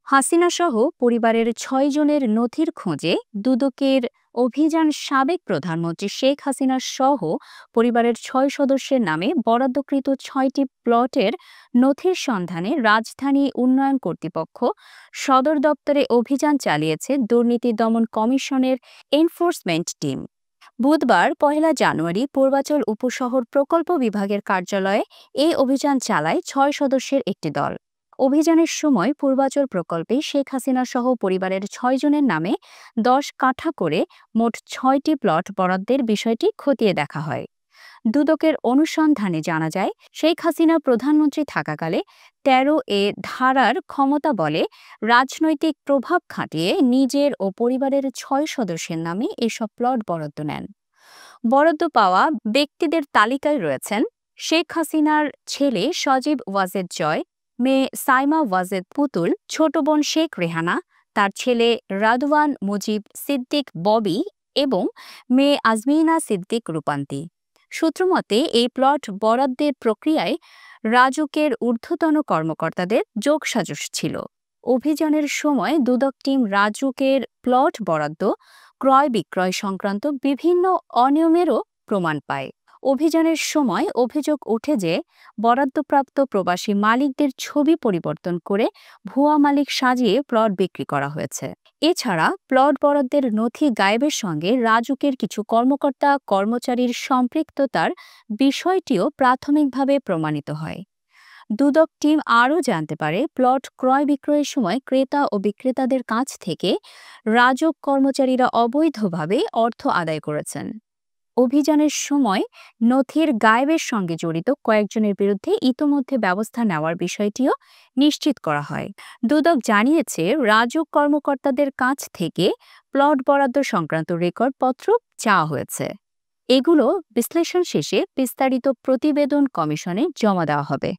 হাসিনাসহ পরিবারের ৬ জনের নথির খোঁজে দুদকের অভিযান সাবেক প্রধানমন্ত্রী শেখ হাসিনা সহ পরিবারের ৬ সদস্যের নামে বরাদ্দকৃত ৬টি প্লটের নথির সন্ধানে রাজধানী উন্নয়ন কর্তৃপক্ষ সদর দপ্তরে অভিযান চালিয়েছে দুর্নীতি দমন কমিশনের এনফোর্সমেন্ট টিম। বুধবার ১ জানুয়ারি পূর্বাচল উপশহর প্রকল্প বিভাগের কার্যালয়ে এই অভিযান চালায় ৬ সদস্যের একটি দল। অভিযানের সময় পূর্বাচল প্রকল্পে শেখ হাসিনা সহ পরিবারের ৬ জনের নামে ১০ কাঠা করে মোট ৬টি প্লট বরাদ্দের বিষয়টি খতিয়ে দেখা হয়। দুদকের অনুসন্ধানে জানা যায়, শেখ হাসিনা প্রধানমন্ত্রী থাকাকালে ১৩ ধারার ক্ষমতা বলে রাজনৈতিক প্রভাব খাটিয়ে নিজের ও পরিবারের ৬ সদস্যের নামে এসব প্লট বরাদ্দ নেন। বরাদ্দ পাওয়া ব্যক্তিদের তালিকায় রয়েছেন শেখ হাসিনার ছেলে সজীব ওয়াজেদ জয়, মেয়ে সাইমা ওয়াজেদ পুতুল, ছোট বোন শেখ রেহানা, তার ছেলে রাদওয়ান মুজিব সিদ্দিক ববি এবং মেয়ে আজমিনা সিদ্দিক রূপান্তি। সূত্রমতে এই প্লট বরাদ্দের প্রক্রিয়ায় রাজুকের ঊর্ধ্বতন কর্মকর্তাদের যোগসাজশ ছিল। অভিযানের সময় দুদক টিম রাজুকের প্লট বরাদ্দ, ক্রয় বিক্রয় সংক্রান্ত বিভিন্ন অনিয়মেরও প্রমাণ পায়। অভিযানের সময় অভিযোগ ওঠে যে বরাদ্দপ্রাপ্ত প্রবাসী মালিকদের ছবি পরিবর্তন করে ভুয়া মালিক সাজিয়ে প্লট বিক্রি করা হয়েছে। এছাড়া প্লট বরাদ্দের নথি গায়েবের সঙ্গে রাজুকের কিছু কর্মকর্তা কর্মচারীর সম্পৃক্ততার বিষয়টিও প্রাথমিকভাবে প্রমাণিত হয়। দুদক টিম আরও জানতে পারে, প্লট ক্রয় বিক্রয়ের সময় ক্রেতা ও বিক্রেতাদের কাছ থেকে রাজুক কর্মচারীরা অবৈধভাবে অর্থ আদায় করেছেন। অভিযানের সময় নথির গায়েবের সঙ্গে জড়িত কয়েকজনের বিরুদ্ধে ইতোমধ্যে ব্যবস্থা নেওয়ার বিষয়টিও নিশ্চিত করা হয়। দুদক জানিয়েছে, রাজুক কর্মকর্তাদের কাছ থেকে প্লট বরাদ্দ সংক্রান্ত রেকর্ডপত্র চাওয়া হয়েছে। এগুলো বিশ্লেষণ শেষে বিস্তারিত প্রতিবেদন কমিশনে জমা দেওয়া হবে।